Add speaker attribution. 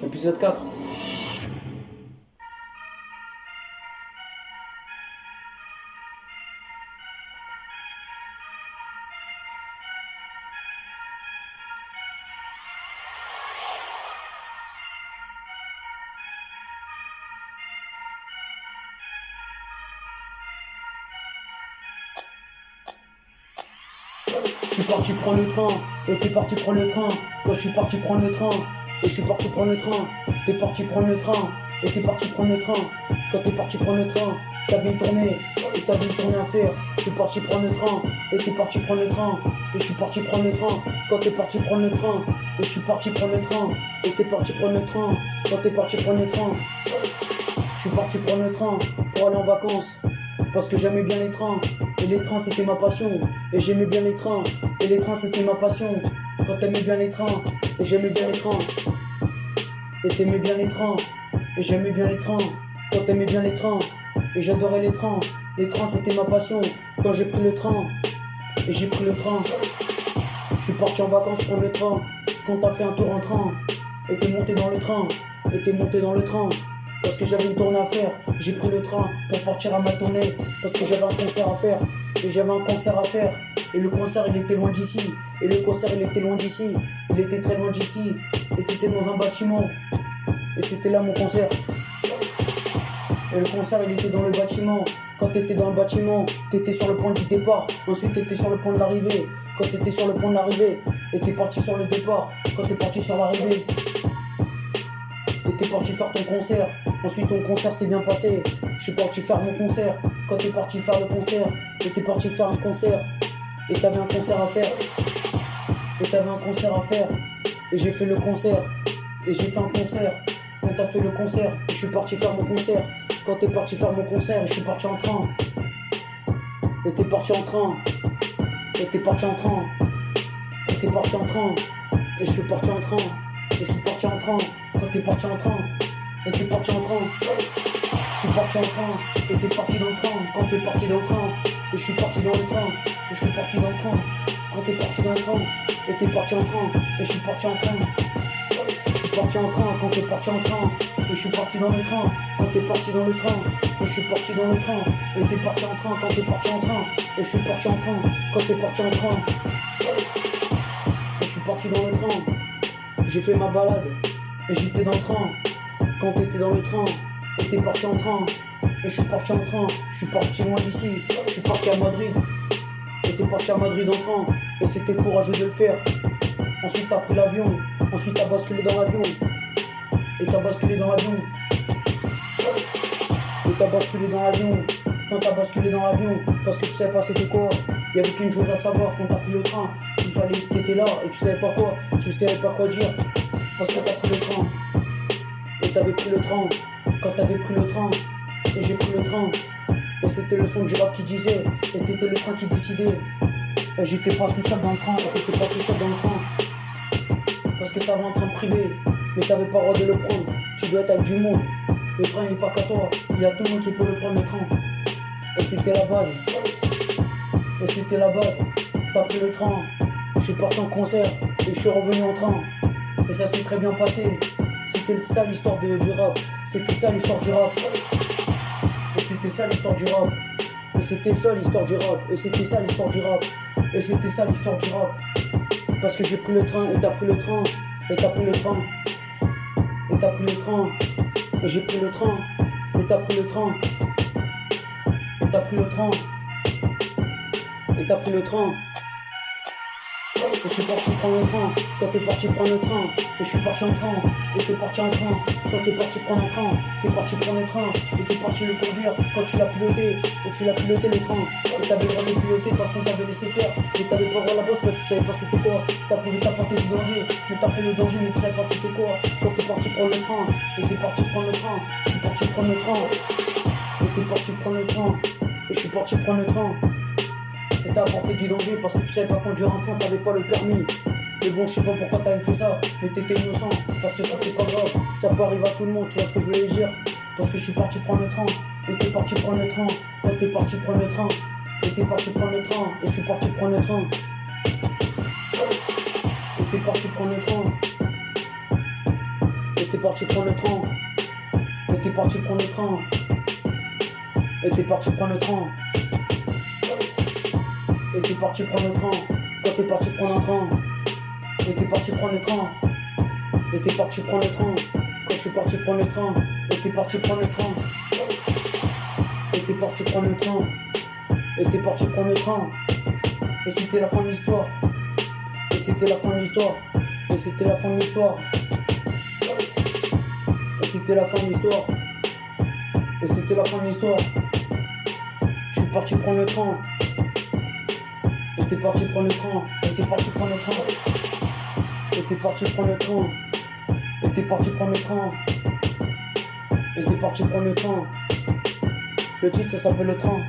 Speaker 1: Épisode 4. Je suis parti prendre le train, et t'es parti prendre le train. Quand je suis parti prendre le train, et je suis parti prendre le train. T'es parti prendre le train, et t'es parti prendre le train. Quand t'es parti prendre le train, t'avais une tournée, et t'avais une tournée à faire. Je suis parti prendre le train, et t'es parti prendre le train. Et je suis parti prendre le train, quand t'es parti prendre le train. Et je suis parti prendre le train, et t'es parti prendre le train. Quand t'es parti prendre le train. Je suis parti prendre le train pour aller en vacances. Parce que j'aimais bien les trains, et les trains c'était ma passion. Et j'aimais bien les trains, et les trains c'était ma passion. Quand t'aimais bien les trains, et j'aimais bien les trains. Et t'aimais bien les trains, et j'aimais bien les trains. Quand t'aimais bien les trains, et j'adorais les trains. Les trains c'était ma passion. Quand j'ai pris le train, et j'ai pris le train. Je suis parti en vacances prendre le train. Quand t'as fait un tour en train, et t'es monté dans le train, et t'es monté dans le train. Parce que j'avais une tournée à faire, j'ai pris le train pour partir à ma tournée. Parce que j'avais un concert à faire, et j'avais un concert à faire. Et le concert il était loin d'ici, et le concert il était loin d'ici. Il était très loin d'ici, et c'était dans un bâtiment. Et c'était là mon concert. Et le concert il était dans le bâtiment. Quand t'étais dans le bâtiment, t'étais sur le point du départ. Ensuite t'étais sur le point de l'arrivée. Quand t'étais sur le point de l'arrivée, et t'es parti sur le départ. Quand t'es parti sur l'arrivée, et t'es parti faire ton concert. Ensuite ton concert s'est bien passé. Je suis parti faire mon concert. Quand t'es parti faire le concert, et t'es parti faire un concert. Et t'avais un concert à faire. Et t'avais un concert à faire. Et j'ai fait le concert. Et j'ai fait un concert. Quand t'as fait le concert, je suis parti faire mon concert. Quand t'es parti faire mon concert, je suis parti en train. Et t'es parti en train. Et t'es parti en train. Et t'es parti en train. Et je suis parti en train. Et je suis parti en train. Quand t'es parti en train. Et t'es parti en train. Je suis parti en train. Et t'es parti dans le train. Quand t'es parti dans le train. Et je suis parti dans le train. Et je suis parti dans le train. Quand t'es parti dans le train. Et t'es parti en train. Et je suis parti en train. Je suis parti en train. Quand t'es parti en train. Et je suis parti dans le train. Quand t'es parti dans le train. Et je suis parti dans le train. Et t'es parti en train. Quand t'es parti en train. Et je suis parti en train. Quand t'es parti en train. Et je suis parti dans le train. J'ai fait ma balade. Et j'étais dans le train. Quand t'étais dans le train. Et t'es parti en train. Et je suis parti en train. Je suis parti loin d'ici. Je suis parti à Madrid. Et t'es parti à Madrid en train. Et c'était courageux de le faire. Ensuite t'as pris l'avion. Ensuite t'as basculé dans l'avion. Et t'as basculé dans l'avion. Et t'as basculé dans l'avion. Quand t'as basculé dans l'avion, parce que tu savais pas c'était quoi. Il y avait qu'une chose à savoir quand t'as pris le train. Il fallait que t'étais là et tu savais pas quoi. Tu savais pas quoi dire. Parce que t'as pris le train. Et t'avais pris le train. Quand t'avais pris le train. Et j'ai pris le train. Et c'était le son du rap qui disait. Et c'était le train qui décidait. Et j'étais pas tout seul dans le train. Et t'étais pas tout seul dans le train. Parce que t'avais un train privé. Mais t'avais pas le droit de le prendre. Tu dois être avec du monde. Le train il est pas qu'à toi. Il y a tout le monde qui peut le prendre le train. Et c'était la base. Et c'était la base. T'as pris le train. Je suis parti en concert. Et je suis revenu en train. Et ça s'est très bien passé. C'était ça l'histoire du rap. C'était ça l'histoire du rap. Et c'était ça l'histoire du rap. Et c'était ça l'histoire du rap. Et c'était ça l'histoire du rap. Et c'était ça l'histoire du rap. Parce que j'ai pris le train et t'as pris le train. Et t'as pris le train. Et t'as pris le train. Et j'ai pris le train. Et t'as pris le train. Et t'as pris le train. Et t'as pris le train. Et je suis parti prendre le train. Quand t'es parti prendre le train. Et je suis parti en train. Et t'es parti en train. Quand t'es parti prendre un train. T'es parti prendre le train. Et t'es parti le conduire. Quand tu l'as piloté. Et tu l'as piloté le train. Et t'avais le droit de le piloter parce qu'on t'avait laissé faire. Et t'avais pas le droit à la bosse parce que tu savais pas c'était quoi. Ça pouvait t'apporter du danger. Mais t'as fait le danger mais tu savais pas c'était quoi. Quand t'es parti prendre le train. Et t'es parti prendre le train. Je suis parti prendre le train. Et t'es parti prendre le train. Et je suis parti prendre le train. Et ça a apporté du danger parce que tu savais pas conduire un train, t'avais pas le permis. Mais bon, je sais pas pourquoi t'avais fait ça, mais t'étais innocent, parce que c'était pas grave, ça peut arriver à tout le monde, tu vois ce que je voulais dire. Parce que je suis parti prendre le train, et t'es parti prendre le train, quand t'es parti prendre le train, et t'es parti prendre le train, et je suis parti prendre le train. Et t'es parti prendre le train. Et t'es parti prendre le train. Et t'es parti prendre le train. Et t'es parti prendre le train. Et t'es parti prendre le train. Quand t'es parti prendre un train. Et t'es parti prendre le train. Et t'es parti prendre le train. Quand je suis parti prendre le train. Et t'es parti prendre le train. Et t'es parti prendre le train. Et t'es parti prendre le train. Et c'était la fin de l'histoire. Et c'était la fin de l'histoire. Et c'était la fin de l'histoire. Et c'était la fin de l'histoire. Et c'était la fin de l'histoire. Je suis parti prendre le train. Et t'es parti prendre le train. Et t'es parti prendre le train. Et t'es parti prendre le train. Et t'es parti prendre le train. Et t'es parti prendre le train. Le titre ça s'appelle Le Train.